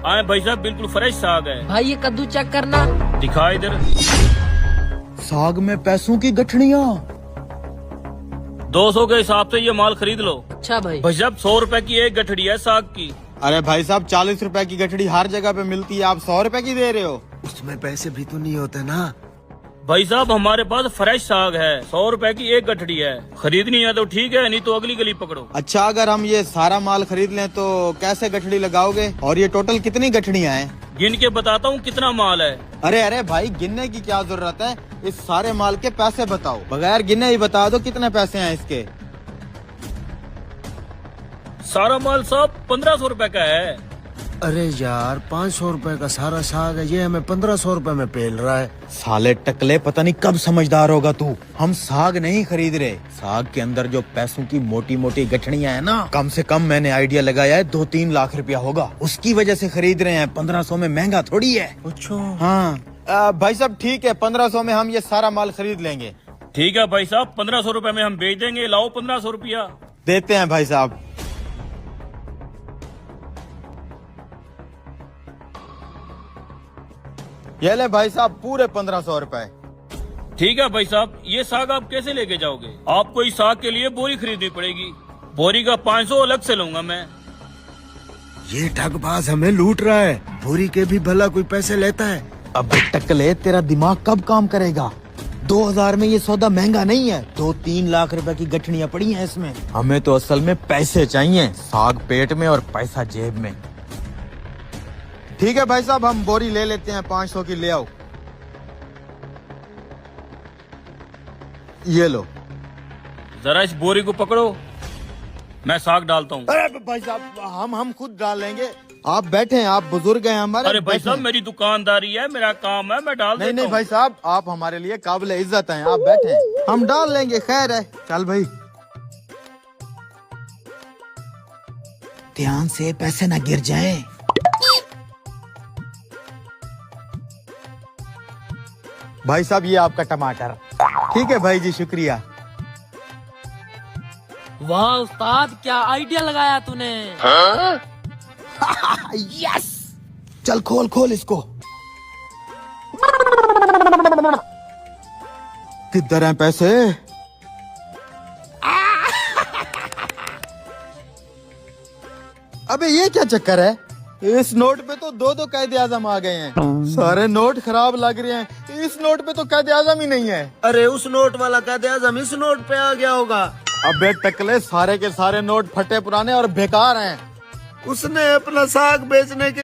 आए भाई साहब, बिल्कुल फ्रेश साग है। भाई ये कद्दू चेक करना। दिखा इधर। साग में पैसों की गठड़ियाँ। 200 के हिसाब से ये माल खरीद लो। अच्छा भाई। भाई साहब 100 रुपए की एक गठड़ी है साग की। अरे भाई साहब 40 रुपए की गठड़ी हर जगह पे मिलती है, आप 100 रुपए की दे रहे हो? उसमें पैसे भी तो नहीं होते ना। भाई साहब हमारे पास फ्रेश साग है, 100 रुपए की एक गठड़ी है। खरीदनी है तो ठीक है, नहीं तो अगली गली पकड़ो। अच्छा, अगर हम ये सारा माल खरीद लें तो कैसे गठड़ी लगाओगे? और ये टोटल कितनी गठड़ियाँ हैं? गिन के बताता हूँ कितना माल है। अरे अरे भाई, गिनने की क्या जरूरत है? इस सारे माल के पैसे बताओ, बगैर गिने ही बता दो कितने पैसे हैं इसके। सारा माल साहब 1500 रुपए का है। अरे यार 500 रुपए का सारा साग है, ये हमें 1500 रुपए में पेल रहा है। साले टकले, पता नहीं कब समझदार होगा तू। हम साग नहीं खरीद रहे, साग के अंदर जो पैसों की मोटी मोटी गठड़ियाँ हैं ना, कम से कम मैंने आइडिया लगाया है 2-3 लाख रुपया होगा, उसकी वजह से खरीद रहे हैं। 1500 में महंगा थोड़ी है। अच्छा हाँ भाई साहब ठीक है, 1500 में हम ये सारा माल खरीद लेंगे। ठीक है भाई साहब, 1500 रुपए में हम बेच देंगे। लाओ 1500 रुपया। देते हैं भाई साहब। ये ले भाई साहब पूरे 1500 रुपए। ठीक है भाई साहब, ये साग आप कैसे लेके जाओगे? आपको इस साग के लिए बोरी खरीदनी पड़ेगी। बोरी का 500 अलग से लूंगा मैं। ये ठगबाज हमें लूट रहा है। बोरी के भी भला कोई पैसे लेता है? अबे टकले, तेरा दिमाग कब काम करेगा? 2000 में ये सौदा महंगा नहीं है। 2-3 लाख रुपए की गठड़ियाँ पड़ी हैं इसमें। हमें तो असल में पैसे चाहिए, साग पेट में और पैसा जेब में। ठीक है भाई साहब, हम बोरी ले लेते हैं, 500 की ले आओ। ये लो। जरा इस बोरी को पकड़ो, मैं साग डालता हूँ। अरे भाई साहब हम खुद डाल लेंगे, आप बैठे हैं, आप बुजुर्ग हैं हमारे। अरे भाई साहब मेरी दुकानदारी है, मेरा काम है, मैं डाल देता हूँ। नहीं भाई साहब, आप हमारे लिए काबिल इज्जत हैं, आप बैठे हैं, हम डाल लेंगे। खैर है, चल भाई। ध्यान से, पैसे ना गिर जाएं। भाई साहब ये आपका टमाटर। ठीक है भाई जी, शुक्रिया। वाह उस्ताद, क्या आइडिया लगाया तूने। यस, चल खोल खोल इसको। किधर हैं पैसे? अबे ये क्या चक्कर है? इस नोट पे तो 2 कैद आजम आ गए हैं। सारे नोट खराब लग रहे हैं, इस नोट पे तो कैद आजम ही नहीं है। अरे उस नोट वाला कैद आजम इस नोट पे आ गया होगा। अबे टकले, सारे के सारे नोट फटे पुराने और बेकार हैं। उसने अपना साग बेचने के